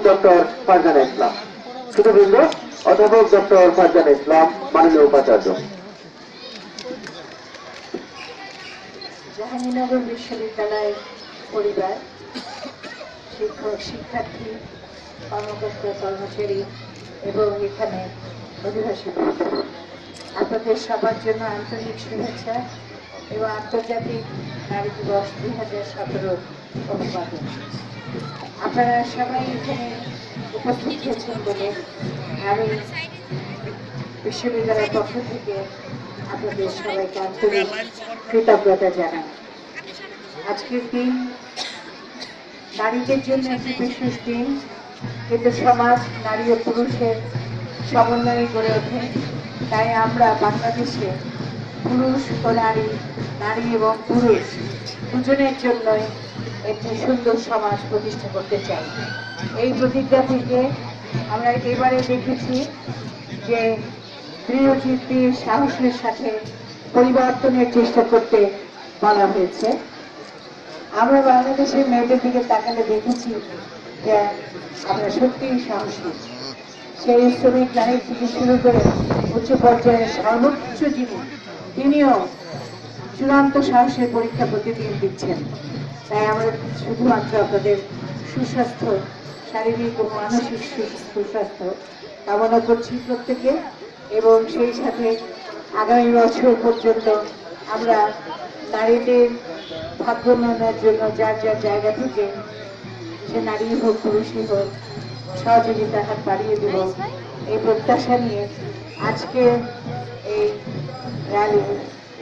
Doctor Farzana ইসলাম। সুধীবৃন্দ, অধ্যাপক doctor Farzana ইসলাম, মাননীয় উপাচার্য। জাহাঙ্গীরনগর বিশ্ববিদ্যালয় পরিবার, শিক্ষক, শিক্ষার্থী, কর্মকর্তা, কর্মচারী এবং এখানে অধিবাসী, আপনাদের সবার জন্য আন্তরিক শুভেচ্ছা এবং আন্তর্জাতিক নারী দিবস 2017 অভিবাদন। আপনারা সবাই এখানে উপস্থিত হয়েছেন বলে আমি বিশ্ববিদ্যালয়ের পক্ষ থেকে আপনাদের সবাইকে আন্তরিক কৃতজ্ঞতা জানাই। আজকের দিন নারীদের জন্য একটি বিশেষ দিন, কিন্তু সমাজ নারী ও পুরুষের সমন্বয়ে গড়ে ওঠে। তাই আমরা বাংলাদেশে পুরুষ ও নারী, নারী এবং পুরুষ দুজনের জন্যই একটি সুন্দর সমাজ প্রতিষ্ঠা করতে চাই। এই প্রতিজ্ঞা থেকে আমরা এবারে দেখেছি যে দৃঢ়চিত্তি, সাহসের সাথে পরিবর্তনের চেষ্টা করতে বলা হয়েছে। আমরা বাংলাদেশের মেয়েদের দিকে তাকালে দেখেছি যে আমরা সত্যিই সাহসী। সেই শ্রমিক নারী থেকে শুরু করে উচ্চ পর্যায়ে সর্বোচ্চ যিনি, তিনিও চূড়ান্ত সাহসের পরীক্ষা প্রতিদিন দিচ্ছেন। তাই আমরা শুধুমাত্র আপনাদের সুস্বাস্থ্য, শারীরিক ও মানসিক সুস্বাস্থ্য কামনা করছি প্রত্যেকে, এবং সেই সাথে আগামী বছর পর্যন্ত আমরা নারীদের ভাগ্য উন্নয়নের জন্য যার যার জায়গা থেকে, সে নারী হোক পুরুষই হোক, সহযোগিতার হাত বাড়িয়ে দেব এই প্রত্যাশা নিয়ে আজকে এই র্যালি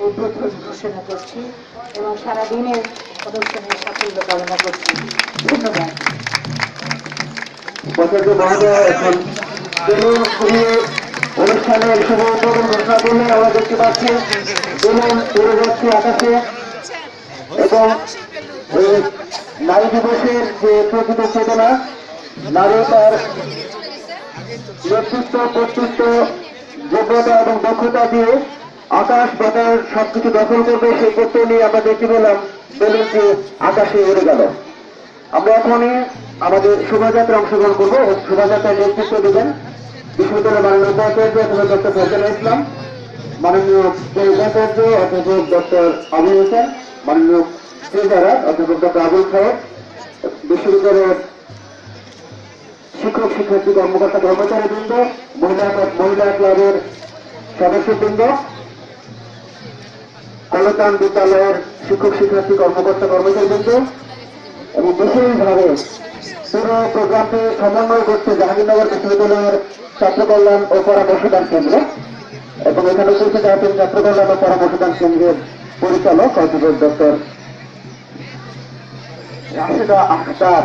উদ্বোধন ঘোষণা করছি এবং সারাদিনের অনুষ্ঠানের সাফল্য কামনা করছি। ধন্যবাদ। অনুষ্ঠানের শুভ উদ্বোধন ঘোষণা করলে আমরা দেখতে পাচ্ছি বেলুন উড়ে যাচ্ছে আকাশে, এবং নারী দিবসের যে প্রকৃত চেতনা, নারী তার নেতৃত্ব, কর্তৃত্ব, যোগ্যতা এবং দক্ষতা দিয়ে আকাশ বাতাস সবকিছু দখল করবে, সেই তথ্য নিয়ে আমরা দেখতে পেলাম বেলুনটি আকাশে উড়ে গেল। আমরা এখনই আমাদের শোভাযাত্রা অংশগ্রহণ করবো। শোভাযাত্রার নেতৃত্ব দেবেন বিশ্ববিদ্যালয়ের মাননীয় উপাচার্য অধ্যাপক ডক্টর ফারজানা ইসলাম, মাননীয় উপাচার্য অধ্যাপক ডক্টর আবুল হোসেন, মাননীয় ট্রেজারার অধ্যাপক ডক্টর আবুল সাহেব, বিশ্ববিদ্যালয়ের শিক্ষক, শিক্ষার্থী, কর্মকর্তা, কর্মচারীবৃন্দ, মহিলা ক্লাবের সদস্যবৃন্দ, কলতান বিদ্যালয়ের শিক্ষক, শিক্ষার্থী, কর্মকর্তা, কর্মচারীবৃন্দ, এবং বিশেষভাবে পুরো প্রোগ্রামটি সমন্বয় করছে জাহাঙ্গীরনগর বিশ্ববিদ্যালয়ের ছাত্র কল্যাণ ও পরামর্শদান কেন্দ্র, এবং এখানে উপস্থিত আছেন ছাত্র কল্যাণ ও পরামর্শদান কেন্দ্রের পরিচালক অধ্যাপক ডক্টর রাশেদা আখতার।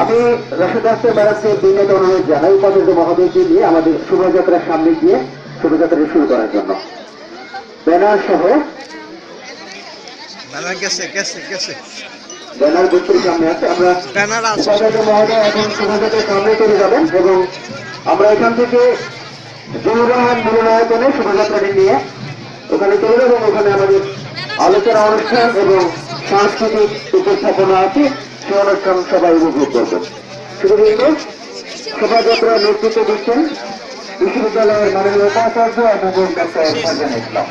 আমি রাশেদা আখতার ম্যাডামকে বিনীত অনুরোধ জানাই উপাচার্য মহোদয়কে নিয়ে আমাদের শোভাযাত্রার সামনে গিয়ে শোভাযাত্রাটি শুরু করার জন্য। ব্যানার সহ ব্যানার বুথের সামনে আছে। আমরা উপাচার্য মহোদয় এখন শোভাযাত্রার সামনে চলে যাবেন, এবং আমরা এখান থেকে জনগণ মিলনায়তনে শোভাযাত্রাটি নিয়ে ওখানে চলে যাবো। ওখানে আমাদের আলোচনা অনুষ্ঠান এবং সাংস্কৃতিক উপস্থাপনা আছে, সেই অনুষ্ঠান সবাই উপভোগ করবেন। শুধুমাত্র শোভাযাত্রার নেতৃত্ব দিচ্ছেন বিশ্ববিদ্যালয়ের মাননীয় উপাচার্য অধ্যাপক ডক্টর ফারজানা ইসলাম।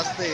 আসতে